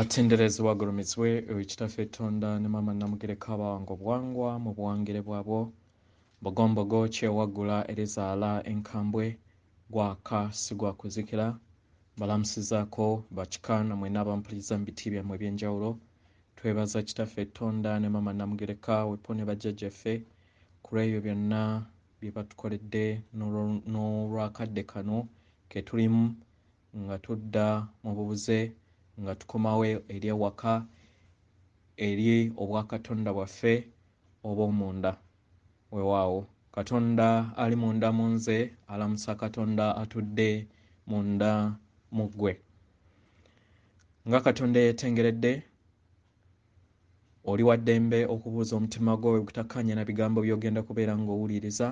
Atenderezebwa agulumizibwe ekitaffe Tonda ne Maama Namugereka Abawango Bwangwa mu buwangire bwabwo Bogombogo kyewaggula erizaala enkambwe gwaka si gwa kuzikira balamusizaako bakika nammwe n'abampuliriza mu biti byammwe eby'enjawulo twebaza kitaffe Tonda ne Maama Namugereka wepo ne bajjajjaffe ku lw'ebyo byonna bye batukoledde n'olwakadde kano ke tulimu nga tudda mu bubuze nga tukomawo eri ewaka eri obwakatonda bwaffe obw'omunda weewaawo katonda ali munda mu nze alamusa katonda atudde munda mu ggwe nga katonda yeetengeredde oli wa ddembe okubuuza omutima gwo bwe na bigambo by'ogenda kubeera ng'owuliriza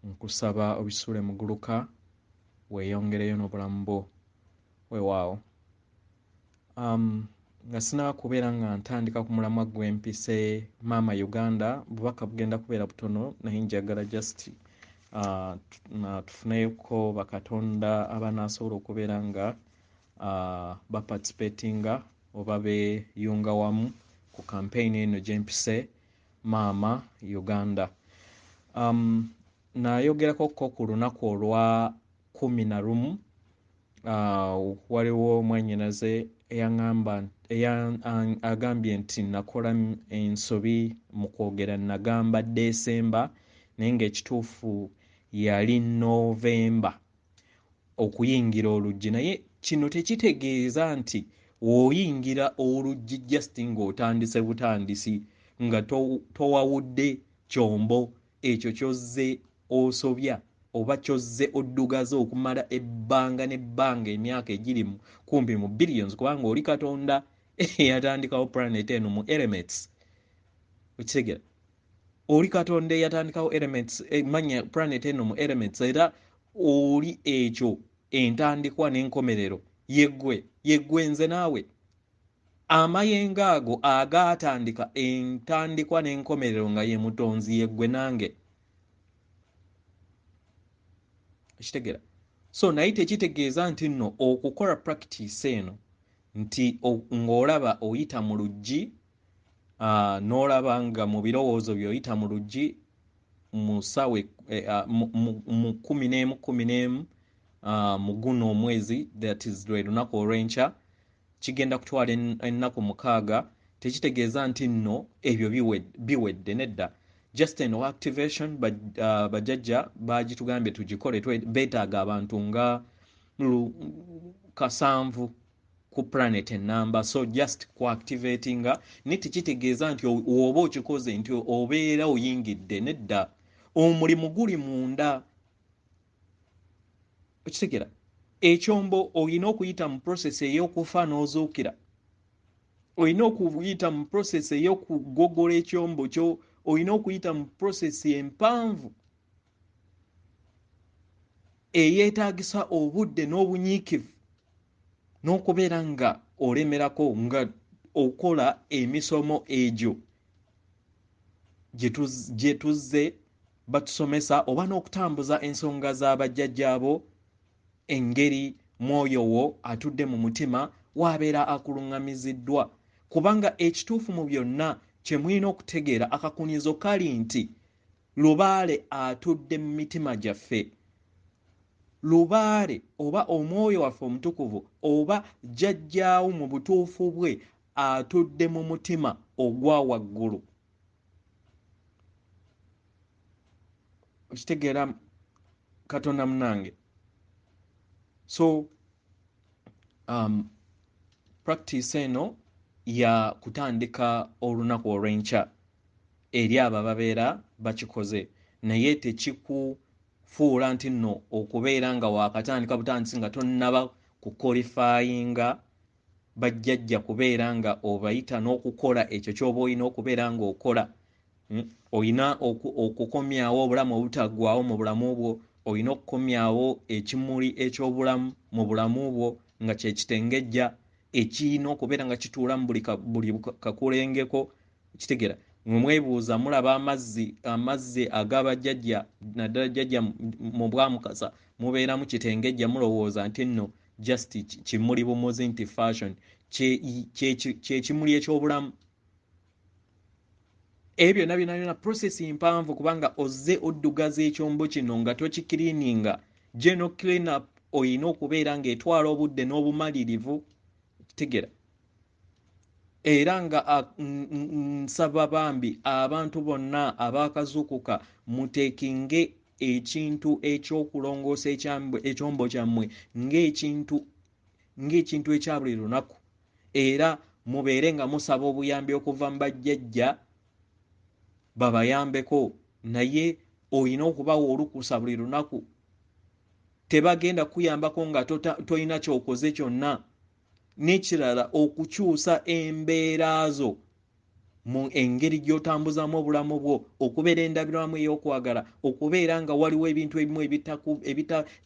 nkusaba obisuule mu gguluka weeyongereyo n'obulamu bwo weewaawo nga sinaakubeera nga ntandika ku mulamwa gw'empise Maama Uganda bubaka bugenda kubeera butono naye njagala just tufuneko bakatonda abanaasobola okubeera nga baparticipatinga oba beeyunga wamu ku kampeyini eno gy'empise Maama Uganda. Nayogerako ku lunaku olwa 11 waliwo mwannyinaze agambye nti nakola ensobi mu kwogera nagamba Desemba naye ng'ekituufu yali Novemba okuyingira oluggi naye kino tekitegeeza nti oyingira oluggi just ng'otandise butandisi nga towawudde kyombo ekyo kyozze osobya oba kyozze oddugaze okumala ebbanga n'ebbanga emyaka egiri mu kumpi mu billions kubanga oli katonda eyatandikawo planet eno mu elements okitegera oli katonda eyatandikawo elements emanya planet eno mu elements era oli ekyo entandikwa n'enkomerero yeggwe nze naawe amayengo ago agaatandika entandikwa n'enkomerero nga ye mutonzi yeggwe nange kitegera so naye tekitegeeza nti nno okukola practice eno nti ng'olaba oyita mu luggi n'olaba nga mu birowoozo by'oyita mu luggi mu ssaawa mu 11 mu guno omwezi that is lwe lunaku olw'enkya kigenda kutwala ennaku 6 tekitegeeza nti nno ebyo biwedde nedda just an activation bajjajja bagitugambye tugikole beetaaga abantu nga 7 ku planet enamba so just kuactivatinga naye tekitegeeza nti oba okikoze nti obeera oyingidde nedda omulimu guli munda okitegera ekyombo olina okuyita mu process ey'okufa n'ozuukira olina okuyita mu process ey'okugogola ekyombo kyo olina okuyita mu process empanvu eyeetaagisa obudde n'obunyiikivu n'okubeera nga olemerako nga okola emisomo egyo gye tuzze batusomesa oba n'okutambuza ensonga z'abajjajjaabo engeri mwoyo wo atudde mu mutima waabeera akuluŋŋamiziddwa kubanga ekituufu mu byonna kye mulina okutegeera akakunizo kali nti lubaale atudde mu mitima gyaffe lubaale oba omwoyo waffe omutukuvu oba jjajjaawo mu butuufu bwe atudde mu mutima ogwa waggulu okitegeera katonda munange so practice eno ya kutandika olunaku olw'enkya eri abo ababeera bakikoze naye tekikufuula nti nno okubeera nga wakatandika butandisi nga tonnaba kukolifayinga bajjajja kubeera nga obayita n'okukola ekyo ky'oba olina okubeera ng'okola olina okukomyawo obulamu obutaggwaawo mu bulamu bwo olina okukomyawo ekimuli eky'obulamu mu bulamu bwo nga kyekitengejja ekirina okubeera nga kituula mu buli kakulengeko kitegera mwebuuza mulaba amazzi ag'abajjajja naddala jjajja mu bwamukasa mubeeramu kitengejja mulowooza nti nno just kimuli bumuzi nti fashion kye kimuli ekyobulamu. Ebyo byonna process mpanvu kubanga ozze oddugaza ekyombo kino nga tokikiriininga. General clean up oyina okubeera ng'etwala obudde n'obumalirivu tegera. Era nga nsaba bambi abantu bonna abaakazuukuka muteekinge ekintu ekyokulongoosa ekyombo kyammwe ng'ekintu ekya buli lunaku, era mubeere nga musaba obuyambi okuva mu bajjajja babayambeko, naye olina okubawa olukusa buli lunaku. Tebagenda kuyambako nga tolina kyokoze kyonna. N'ekirala okukyusa embeera zo mu engeri gy'otambuzamu obulamu bwo, okubeera endabirwamu ey'okwagala, okubeera nga waliwo ebintu ebimu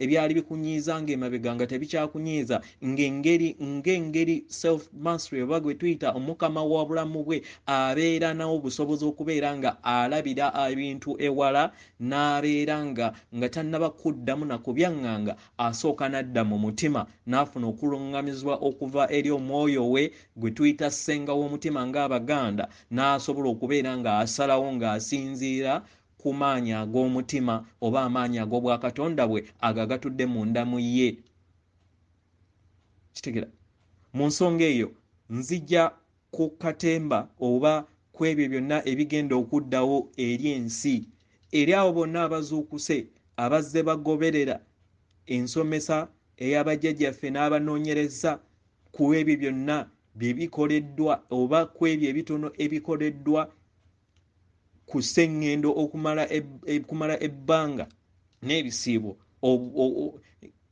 ebyali bikunyiiza ng'emabega nga tebikyakunyiiza, ng'engeri self mastery oba gwe tuyita omukama wa bulamu bwe abeera nawo obusobozi okubeera nga alabira ebintu ewala, n'abeera nga tannaba kuddamu na kubyaŋŋanga, asooka n'adda mu mutima n'afuna okulungamizibwa okuva eri omwoyo we gwe tuyita ssenga w'omutima ng'Abaganda, n'asobola okubeera ng'asalawo ng'asinziira ku maanyi ag'omutima oba amaanyi ag'obwakatonda bwe agagatudde munda mu ye. Kitegera. Mu nsonga eyo nzija ku katemba oba ku ebyo byonna ebigenda okuddawo eri ensi, eri abo bonna abazuukuse abazze bagoberera ensomesa ey'abajjajjaffe n'abanoonyereza ku ebyo byonna bye bikoleddwa oba ku ebyo ebitono ebikoleddwa ku sseŋŋendo okumala ebbanga n'ebisiibo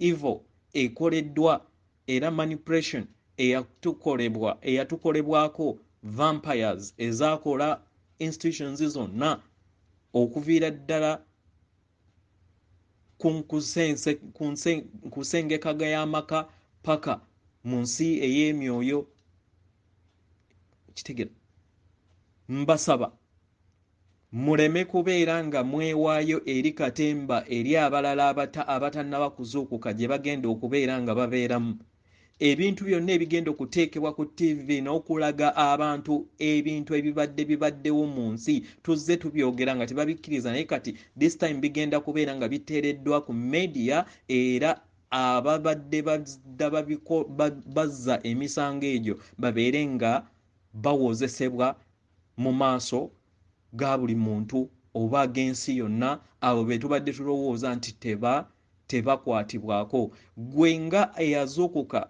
evil ekoleddwa era manipulation eyatukolebwako vampires ezaakola institutions zonna okuviira ddala ku nsengekaga y'amaka paka mu nsi ey'emyoyo. Kitegera. Mbasaba muleme kubeera nga mwewaayo eri katemba eri abalala abatannaba kuzuukuka gye bagenda okubeera nga babeeramu. Ebintu byonna ebigenda okuteekebwa ku TV n'okulaga abantu ebintu bibaddewo mu nsi, tuzze tubyogera nga tebabikkiriza, naye kati this time bigenda kubeera nga biteereddwa ku media, era ababadde bazza emisango egyo babeere nga bawozesebwa mu maaso ga buli muntu oba ag'ensi yonna, abo be tubadde tulowooza nti tebakwatibwako. Gwe nga eyazuukuka,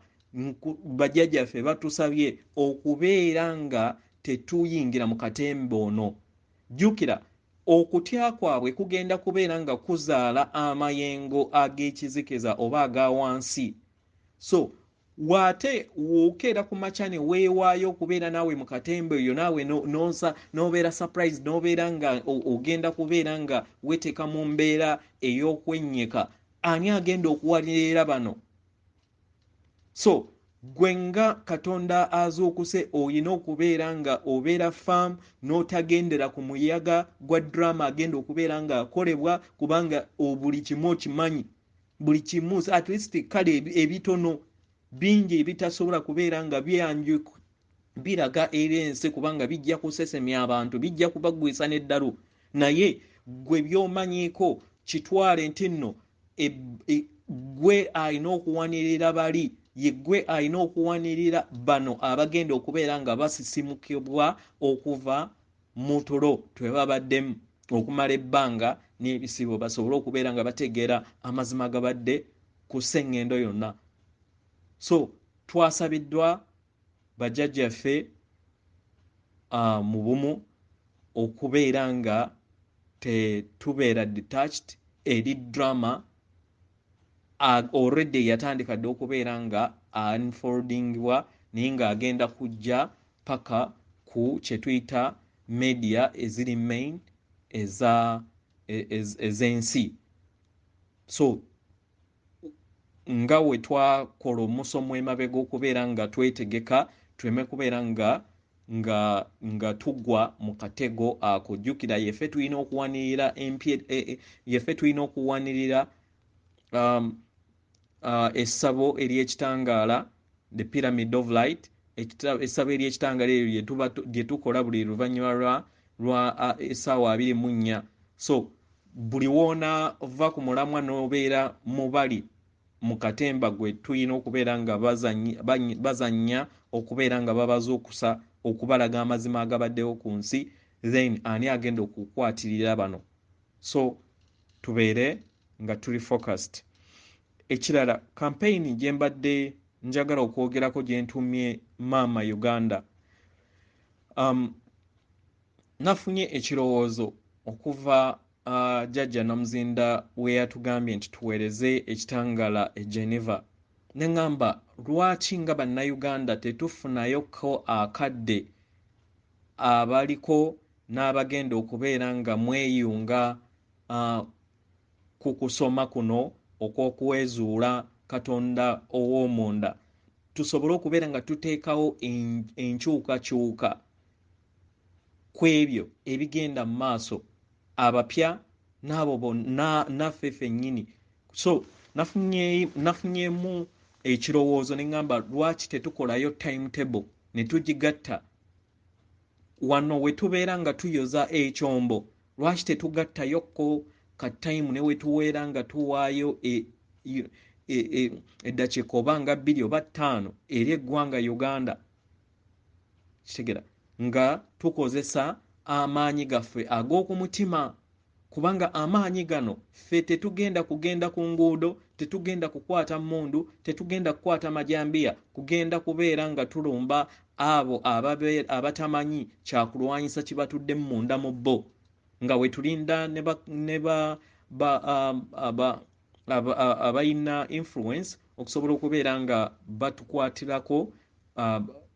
bajjajjaffe batusabye okubeera nga tetuyingira mu katemba ono. Jjukira, okutya kwabwe kugenda kubeera nga kuzaala amayengo ag'ekizikiza oba aga wansi. So waate wookeera ku makya ne weewaayo okubeera naawe mu katemba eyo, naawe n'obeera surprise, n'obeera nga ogenda kubeera nga weteeka mu mbeera ey'okwennyika, ani agenda okuwalirira bano? So gwe nga Katonda azuukuse olina okubeera nga obeera firm, n'otagendera ku muyaga gwa drama agenda okubeera nga akolebwa, kubanga buli kimu okimanyi, buli kimu at least kale ebitono bingi ebitasobola kubeera nga biraga eri ensi, kubanga bijja kusesemya abantu, bijja kubagwisa n'eddalu. Naye gwe by'omanyiiko kitwale nti nno gwe alina okuwanirira bali, ye gwe alina okuwanirira bano abagenda okubeera nga basisimukibwa okuva mu tulo twe babaddemu okumala ebbanga n'ebisibo, basobole okubeera nga bategeera amazima gabadde ku sseŋŋendo yonna. So twasabiddwa bajjajjaffe mu bumu okubeera nga tetubeera detached eri drama already yatandika dde okubeera nga unfoldingwa, naye ng'agenda kujja paka ku kye tuyita media eziri main ez'ensi. So nga we twakola omusomo emabega okubeera nga twetegeka tuleme kubeera nga tugwa mu katego ako. Jjukira yeffe tulina okuwanirira yeffe tulina okuwanirira essabo ery'ekitangaala, the pyramid of light, essabo ery'ekitangaala eryo lye tukola buli luvannyuma lwa essaawa 24. So buli woonava ku mulamwa n'obeera mubali mu katemba gwe tulina okubeera nga bazannya okubeera nga babazuukusa okubalaga amazima agabaddewo ku nsi, then ani agenda okukwatirira bano? So tubeere nga tuli focused. Ekirala, campaign gye mbadde njagala okwogerako gye ntumye Maama Uganda. Nafunye ekirowoozo okuva Jjajja Namuzinda we yatugambye nti tuweereze ekitangaala e Geneva. Ne ngamba lwaki nga bannayuganda tetufunayoko akadde abaliko n'abagenda okubeera nga mweyunga ku kusoma kuno okw'okwezuula Katonda ow'omunda, tusobole okubeera nga tuteekawo enkyukakyuka ku ebyo ebigenda mu maaso, abapya n'abo bonna naffe ffennyini. So nafunyeemu ekirowoozo ne ngamba lwaki tetukolayo timetable ne tugigatta wano we tubeera nga tuyoza ekyombo, lwaki tetugattayokko ka time ne we tuweera nga tuwaayo eddakiika oba nga 2 oba 5 eri eggwanga Uganda, kitegera nga tukozesa amaanyi gaffe ag'oku mutima, kubanga amaanyi gano ffe tetugenda kugenda ku nguudo, tetugenda kukwata mmundu, tetugenda kukwata majambiya, kugenda kubeera nga tulumba abo abatamanyi kyakulwanyisa kibatudde munda mu bo, nga we tulinda abayina influence okusobola okubeera nga batukwatirako,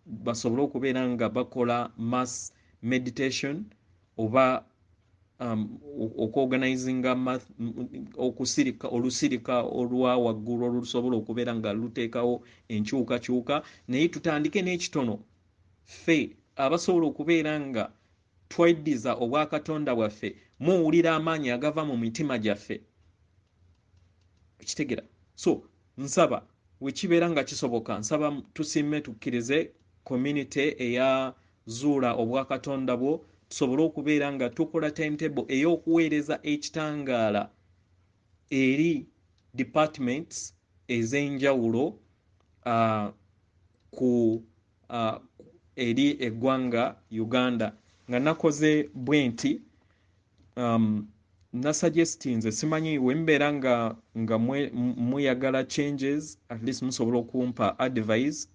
basobole okubeera nga bakola mass meditation oba okuorganizinga olusirika olwa waggulu olusobola okubeera nga luteekawo enkyukakyuka. Naye tutandike n'ekitono, ffe abasobola okubeera nga tweddiza obwakatonda bwaffe, muwulira amaanyi agava mu mitima gyaffe, kitegera. So nsaba wekibeera nga kisoboka, nsaba tusiime tukkirize community eyazuula obwakatonda bwo, tusobole okubeera nga tukola timetable ey'okuweereza ekitangaala eri departments ez'enjawulo eri eggwanga Uganda. Nga nakoze bwe nti nasuggestinze, simanyi we mubeera nga muyagala changes, at least musobola okumpa advice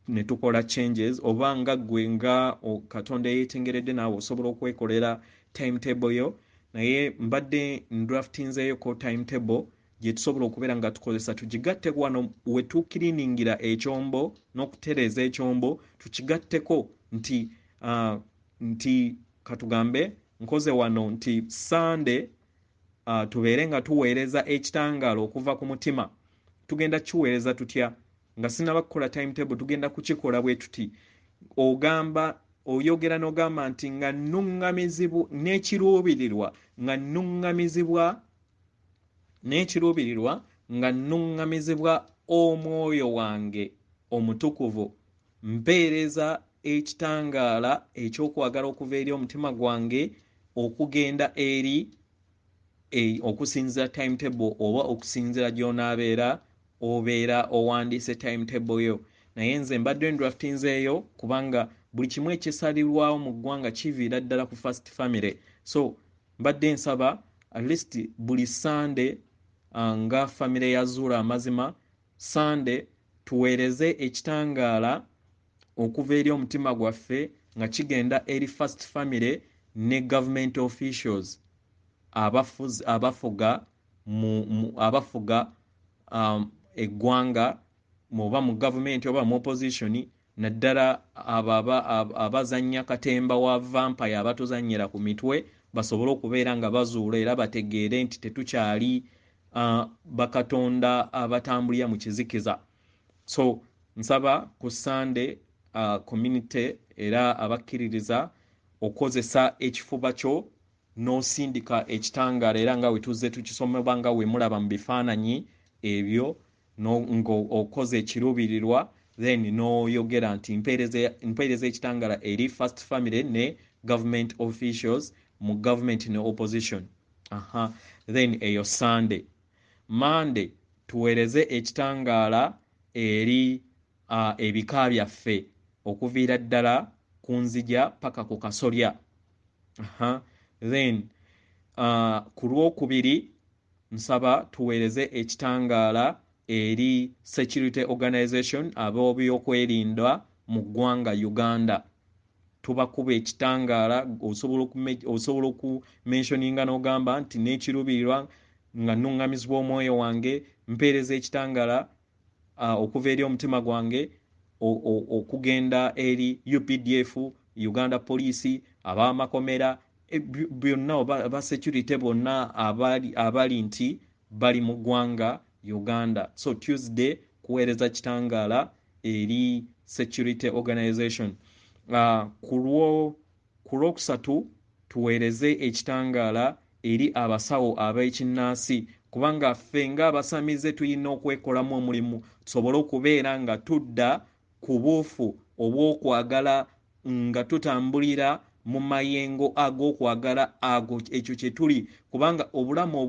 ne tukola changes, oba nga ggwe nga Katonda yeetengeredde naawe osobola okwekolera timetable yo. Naye mbadde ndraftinzeyoko timetable gye tusobola okubeera nga tukozesa, tugigatte wano we tukiriningira ekyombo n'okutereeza ekyombo, tukigatteko nti katugambe nkoze wano nti Sunday tubeere nga tuweereza ekitangaala okuva ku mutima. Tugenda kiweereza tutya? Nga sinaba kukola timetable, tugenda kukikola bwe tuti. Oyogera n'ogamba nti nga nnuŋŋamizibwa n'ekiruubirirwa nga nnuŋŋamizibwa omwoyo wange omutukuvu, mpeereza ekitangaala ekyokwagala okuva eri omutima gwange okugenda eri okusinzira timetable oba okusinzira gy'onaabeera obeera owandiise timetable yo. Naye nze mbadde ndraftinzeeyo kubanga buli kimu ekisalirwawo mu ggwanga kiviira ddala ku first family. So mbadde nsaba at least buli Sunday nga family yazuula amazima, Sunday tuweereze ekitangaala okuva eri omutima gwaffe nga kigenda eri first family ne government officials abafuga eggwanga oba mu gavumenti oba mu opposition, naddala abazannya katemba wa vampire abatuzannyira ku mitwe, basobole okubeera nga bazuula era bategeere nti tetukyali bakatonda abatambulira mu kizikiza. So nsaba ku Sunday community era abakkiririza okozesa ekifuba kyo n'osindika ekitangaala, era nga we tuzze tukisomeba nga we mulaba mu bifaananyi ebyo ng'okoze ekiruubirirwa then n'oyogera nti mpeereza ekitangaala eri first family ne government officials mu government ne opposition. Then eyo Sunday. Monday tuweereze ekitangaala eri ebika byaffe okuviira ddala ku nzija paka ku kasolya. Then ku Lwokubiri nsaba tuweereze ekitangaala eri security organization ab'ebyokwerinda mu ggwanga Uganda. Tubakuba ekitangaala osobola okumentioninga n'ogamba nti n'ekiruubirirwa nga nnuŋŋamizibwa omwoyo wange mpeereza ekitangaala okuva eri omutima gwange okugenda eri UPDF, Uganda Police, ab'amakomera byonna aba security bonna abali nti bali mu ggwanga Uganda. So Tuesday kuweereza kitangaala eri security organization. Ku Lwokusatu tuweereze ekitangaala eri abasawo ab'ekinnansi kubanga ffe ng'abasamize tulina okwekolamu omulimu tusobole okubeera nga tudda ku buufu obw'okwagala nga tutambulira mu mayengo ag'okwagala ago ekyo kye tuli kubanga obulamu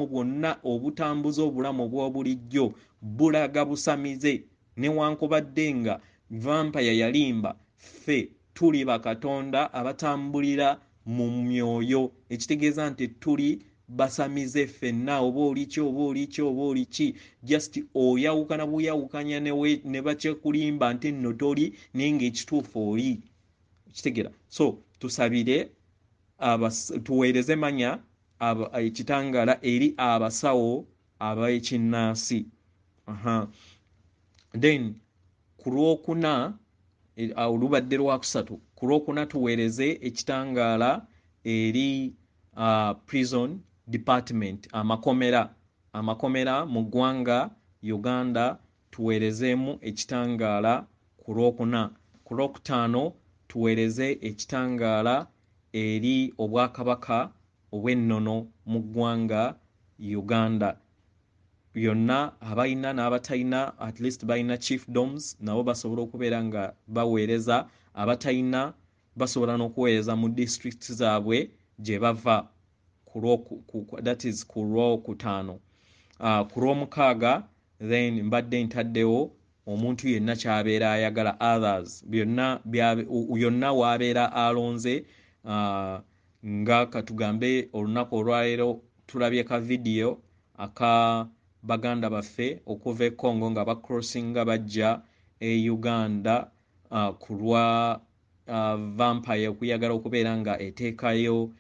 bwonna obutambuza obulamu obw'obulijjo bulaga busamize newankubadde nga vampire yalimba ffe tuli bakatonda abatambulira mu myoyo ekitegeeza nti tuli basamize ffenna oba oli ki just oyawukana buyawukanya ne bakyekulimba nti nno toli naye ng'ekituufu oli kitegeera. So tusabire tuweereze manya ekitangaala eri abasawo ab'ekinnansi. Then ku Lwokuna olubadde Lwakusatu, ku Lwokuna tuweereze ekitangaala eri prison department amakomera mu ggwanga Uganda tuweerezeemu ekitangaala ku Lwokuna. Ku Lwokutaano tuweereze ekitangaala eri obwakabaka obw'ennono mu ggwanga Uganda. Byonna abalina n'abatalina at least balina chiefdoms nabo basobola okubeera nga baweereza, abatalina basobola n'okuweereza mu district zaabwe gye bava that is ku Lwokutaano. Ku Lwomukaaga then mbadde ntaddewo omuntu yenna ky'abeera ayagala others yonna w'abeera alonze nga katugambe olunaku olwaleero tulabye ka video aka baganda baffe okuva e Congo nga bacrossinga bajja e Uganda ku lwa vampire okuyagala okubeera nga eteekayo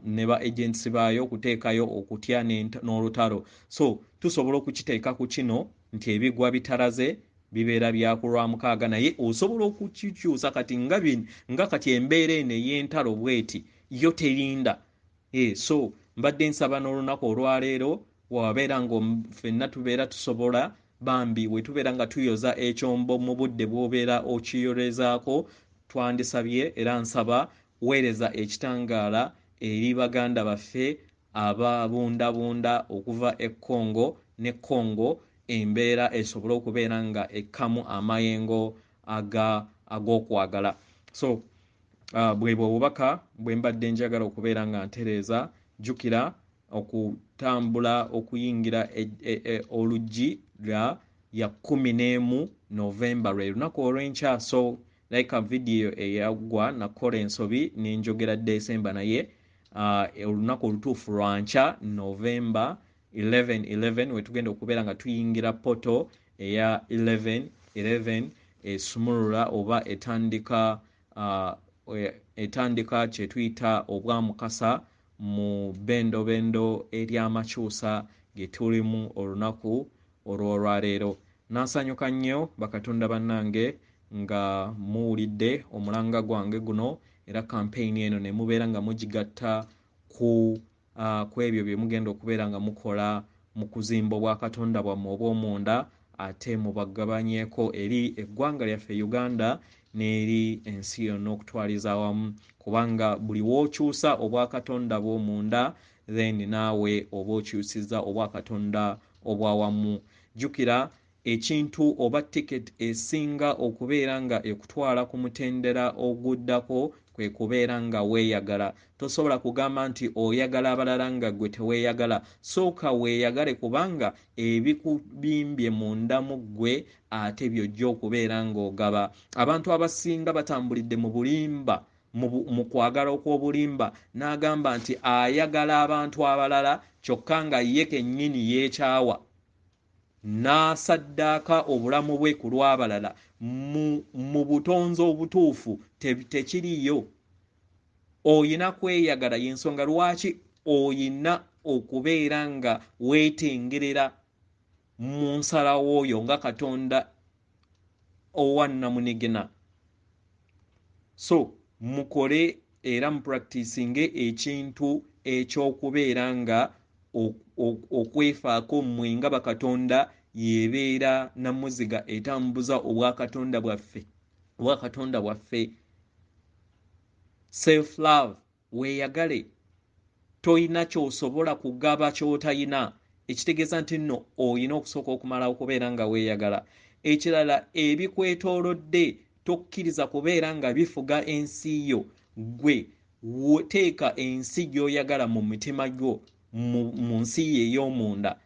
ne ba agents baayo okuteekayo okutya n'olutalo. So tusobola okukiteeka ku kino nti ebigwa bitalaze bibeera bya ku Lwamukaaga naye osobola okukikyusa kati nga kati embeera eno ey'entalo bweti yo terinda. So mbadde nsaba n'olunaku olwaleero wabeera nga ffenna tubeera tusobola bambi we tubeera nga tuyoza ekyombo mu budde bw'obeera okiyolezaako twandisabye era nsaba weereza ekitangaala eri baganda baffe ababundabunda okuva e Congo ne Congo embeera esobole okubeera nga ekkamu amayengo ag'okwagala. So bwebwo obubaka bwe mbadde njagala okubeera nga ntereeza. Jjukira okutambula okuyingira oluggi ya 11 November lwe lunaku olw'enkya. So like video eyaggwa nakola ensobi n'enjogera December naye olunaku olutuufu lwankya November 11 wetugenda okubeera nga tuyingira poto eya 11 esumulula oba etandika kyetuyita obwamukasa mu bendobendo ery'amakyusa ge tulimu olunaku olw'olwaleero. Nansanyuka nnyo bakatonda bannange nga muwulidde omulanga gwange guno era kampeyini eno ne mubeera nga mugigatta ku ebyo bye mugenda okubeera nga mukola mu kuzimba obwakatonda bwammwe obw'omunda ate mubagabanyeeko eri eggwanga lyaffe Uganda n'eri ensi yonna okutwaliza awamu kubanga buli w'okyusa obwakatonda bw'omunda then naawe oba okyusiza obwakatonda obwawamu. Jjukira ekintu oba ticket esinga okubeera nga ekutwala ku mutendera oguddako kwe kubeera nga weeyagala. Tosobola kugamba nti oyagala abalala nga gwe teweeyagala. Sooka weeyagale kubanga ebikubimbye munda mu ggwe ate by'ojja okubeera ng'ogaba. Abantu abasinga batambulidde mu bulimba mu kwagala okw'obulimba n'agamba nti ayagala abantu abalala kyokka nga ye kennyini yeekyawa n'asaddaaka obulamu bwe ku lw'abalala. Mu butonzi obutuufu tekiriyo. Oyina kweyagala, y'ensonga lwaki oyina okubeera nga weetengerera mu nsalawo oyo nga Katonda owa nnamunigina. So mukole era mupracticinge ekintu eky'okubeera nga okwefaako mmwe nga bakatonda yeebeera namuziga etambuza obwakatonda bwaffe. Self love, weeyagale. Toyina ky'osobola kugaba ky'otayina, ekitegeeza nti nno oyina okusooka okumala okubeera nga weeyagala. Ekirala, ebikwetoolodde tokkiriza kubeera nga bifuga ensi yo. Gwe teeka ensi gy'oyagala mu mitima gyo, mu nsi ye ey'omunda.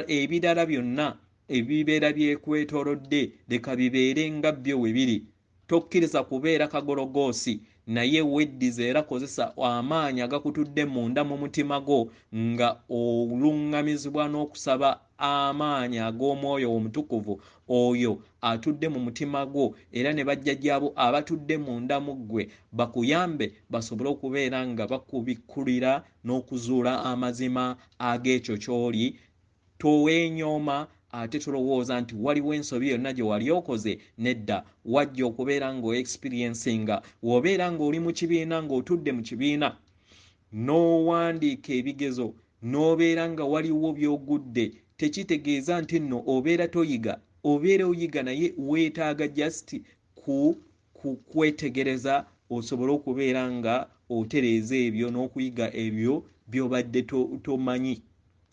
Ebirala byonna ebibeera byekwetoolodde leka bibeere nga byo we biri. Tokkiriza kubeera kagologoosi, naye weddiza era kozesa amaanyi agakutudde munda mu mutima gwo nga oluŋŋamizibwa n'okusaba amaanyi ag'Omwoyo Omutukuvu oyo atudde mu mutima gwo, era ne bajjajjaabo abatudde munda mu ggwe bakuyambe basobole okubeera nga bakubikkulira n'okuzuula amazima ag'ekyo ky'oli. Toweenyooma ate tulowooza nti waliwo ensobi yonna gye wali okoze. Nedda, wajja okubeera ng'oexperiencinga w'obeera ng'oli mu kibiina, ng'otudde mu kibiina n'owandiika ebigezo n'obeera nga waliwo by'ogudde, tekitegeeza nti nno obeera toyiga. Obeera oyiga naye weetaaga just kwetegereza osobole okubeera nga otereeza ebyo n'okuyiga ebyo by'obadde tomanyi.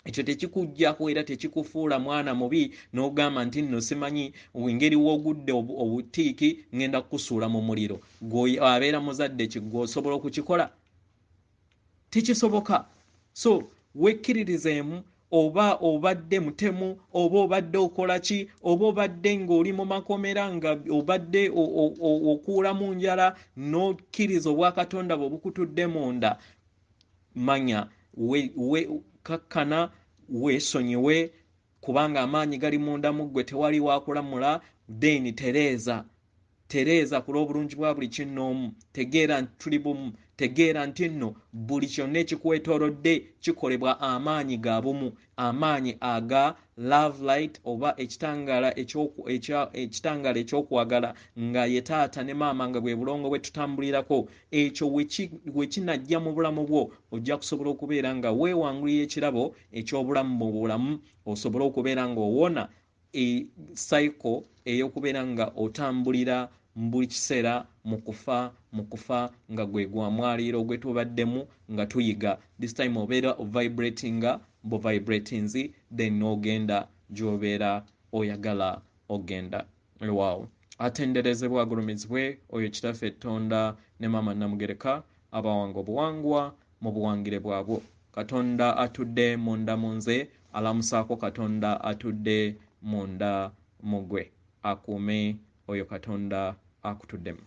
Ekyo tekikuggyako era tekikufuula mwana mubi n'ogamba nti nno simanyi, engeri w'ogudde obutiiki ngenda kukusuula mu muliro. Abeera muzadde kiggwe osobola okukikola? Tekisoboka. So wekkiririzeemu, oba obadde mutemu, oba obadde okola ki, oba obadde ng'oli mu makomera nga obadde okuula mu njala n'okkiriza obwakatonda bwe bukutudde munda, manya kakkana weesonyiwe kubanga amaanyi gali munda mu ggwe, tewali wakulamula. Then tereeza ku lw'obulungi bwa buli kinnoomu. Tegeera nti tuli bumu. Tegeera nti nno buli kyonna ekikwetoolodde kikolebwa amaanyi ga bumu, amaanyi aga love light oba ekitangaala ekyokwagala nga ye taata ne maama nga bwe bulongo bwe tutambulirako. Ekyo we kinajja mu bulamu bwo, ojja kusobola okubeera nga weewangulira ekirabo eky'obulamu mu bulamu, osobole okubeera ng'owona cycle ey'okubeera nga otambulira buli kiseera mu kufa nga gwe gwa mwaliiro gwe tubaddemu nga tuyiga. This time obeera vibratinga vibratinzi, then n'ogenda gy'obeera oyagala ogenda. Wow. Atenderezebwa agulumizibwe oyo kitaffe Tonda ne Maama Namugereka abawanga obuwangwa mu buwangire bwabwo. Katonda atudde munda mu nze alamusaako Katonda atudde munda mu gwe. Akuume oyo Katonda akutuddemu.